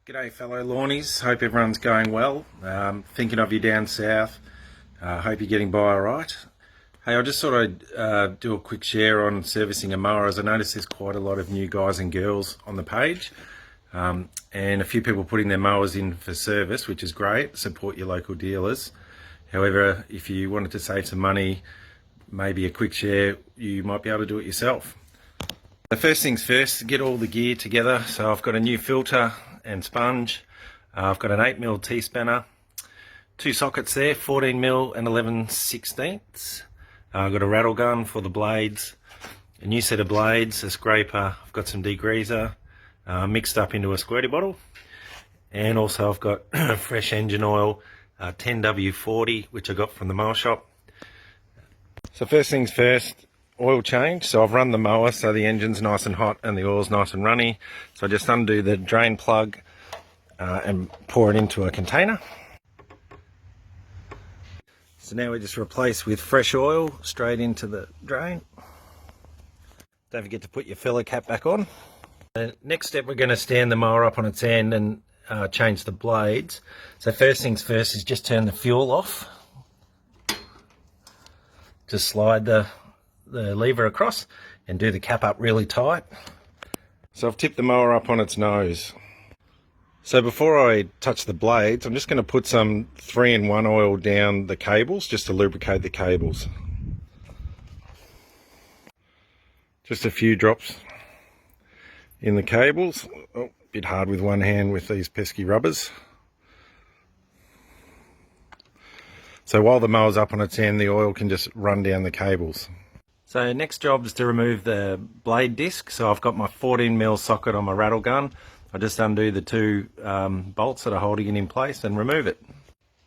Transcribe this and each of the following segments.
G'day fellow lawnies, hope everyone's going well. Thinking of you down south, hope you're getting by alright. Hey, I just thought I'd do a quick share on servicing a mower, as I noticed there's quite a lot of new guys and girls on the page, and a few people putting their mowers in for service, which is great. Support your local dealers. However, if you wanted to save some money, maybe a quick share, you might be able to do it yourself. The first things first, get all the gear together. So I've got a new filter and sponge. I've got an 8mm T-spanner, two sockets there, 14mm and 11/16. I've got a rattle gun for the blades, a new set of blades, a scraper. I've got some degreaser mixed up into a squirty bottle, and also I've got fresh engine oil, 10W40, which I got from the mower shop. So first things first, oil change. So I've run the mower so the engine's nice and hot and the oil's nice and runny. So I just undo the drain plug and pour it into a container. So now we just replace with fresh oil straight into the drain. Don't forget to put your filler cap back on. The next step, we're going to stand the mower up on its end and change the blades. So first things first is just turn the fuel off. Just slide the lever across and do the cap up really tight. So I've tipped the mower up on its nose. So before I touch the blades, I'm just going to put some 3-in-1 oil down the cables just to lubricate the cables. Just a few drops in the cables. Oh, a bit hard with one hand with these pesky rubbers. So while the mower's up on its end, the oil can just run down the cables. So next job is to remove the blade disc. So I've got my 14mm socket on my rattle gun. I just undo the two bolts that are holding it in place and remove it.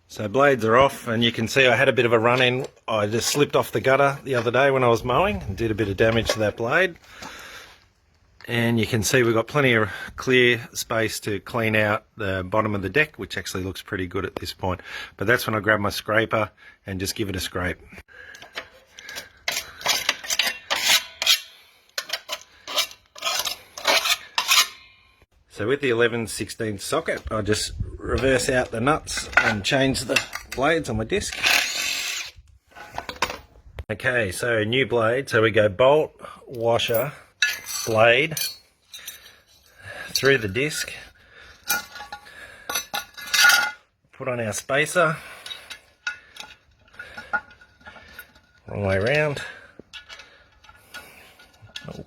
So blades are off, and you can see I had a bit of a run-in. I just slipped off the gutter the other day when I was mowing and did a bit of damage to that blade. And you can see we've got plenty of clear space to clean out the bottom of the deck, which actually looks pretty good at this point. But that's when I grab my scraper and just give it a scrape. So with the 11/16 socket, I just reverse out the nuts and change the blades on my disc. Okay, so new blade. So we go bolt, washer, blade, through the disc, put on our spacer, wrong way around. Oh.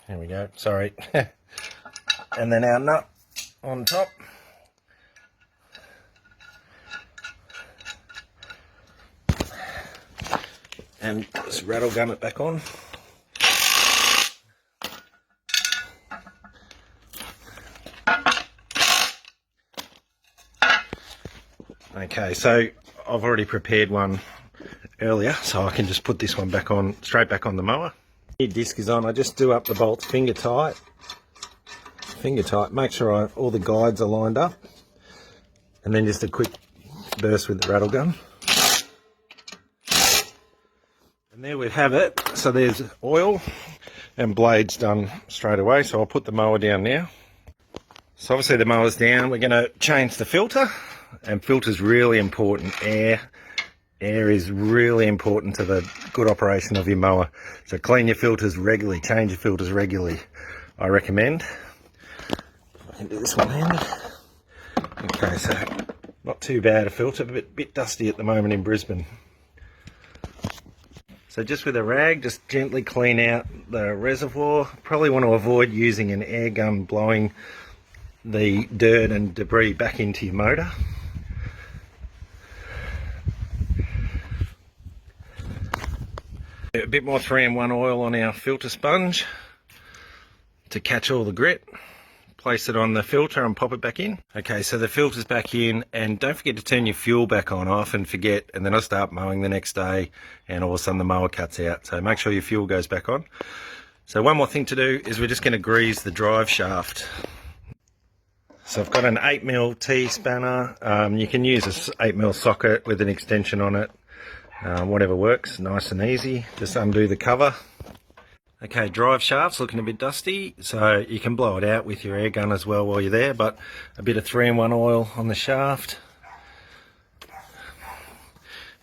There we go, sorry. And then our nut on top. And just rattle gun it back on. Okay, so I've already prepared one earlier, so I can just put this one back on, straight back on the mower. New disc is on. I just do up the bolts finger tight. Make sure all the guides are lined up, and then just a quick burst with the rattle gun. And there we have it. So there's oil and blades done straight away. So I'll put the mower down now. So obviously the mower's down. We're going to change the filter, and filter's really important. Air is really important to the good operation of your mower. So clean your filters regularly, change your filters regularly, I recommend. I can do this one-handed. Okay, so not too bad a filter, but a bit dusty at the moment in Brisbane. So just with a rag, just gently clean out the reservoir. Probably want to avoid using an air gun blowing the dirt and debris back into your motor. A bit more 3-in-1 oil on our filter sponge to catch all the grit. Place it on the filter and pop it back in. Okay, so the filter's back in, and don't forget to turn your fuel back on. I often forget, and then I start mowing the next day and all of a sudden the mower cuts out. So make sure your fuel goes back on. So one more thing to do is we're just going to grease the drive shaft. So I've got an 8mm T-spanner. You can use a 8mm socket with an extension on it. Whatever works, nice and easy. Just undo the cover. Okay, drive shaft's looking a bit dusty, so you can blow it out with your air gun as well while you're there, but a bit of 3-in-1 oil on the shaft.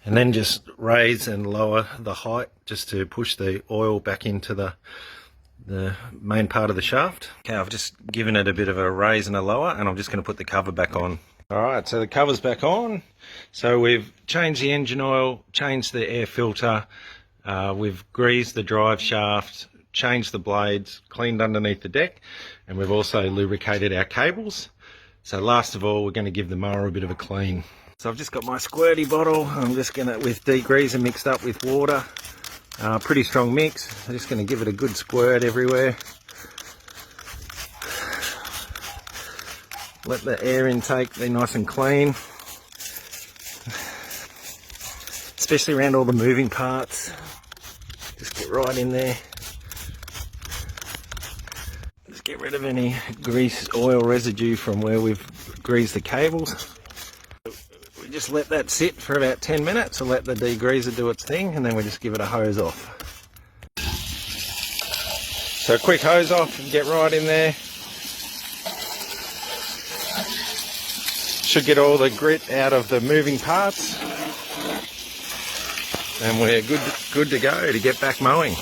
And then just raise and lower the height just to push the oil back into the main part of the shaft. Okay, I've just given it a bit of a raise and a lower, and I'm just going to put the cover back on. Alright, so the cover's back on. So we've changed the engine oil, changed the air filter, we've greased the drive shaft, changed the blades, cleaned underneath the deck, and we've also lubricated our cables. So last of all, we're going to give the mower a bit of a clean. So I've just got my squirty bottle. I'm just going to, with degreaser mixed up with water, pretty strong mix. I'm just going to give it a good squirt everywhere. Let the air intake be nice and clean, especially around all the moving parts. Just get right in there. Just get rid of any grease oil residue from where we've greased the cables. We just let that sit for about 10 minutes and let the degreaser do its thing, and then we just give it a hose off. So a quick hose off and get right in there. Should get all the grit out of the moving parts, and we're good to go to get back mowing.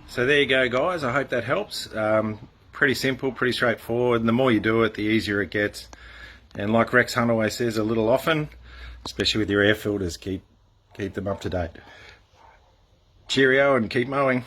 So there you go, guys. I hope that helps. Pretty simple, pretty straightforward. And the more you do it, the easier it gets. And like Rex Hunt always says, a little often, especially with your air filters, keep them up to date. Cheerio and keep mowing.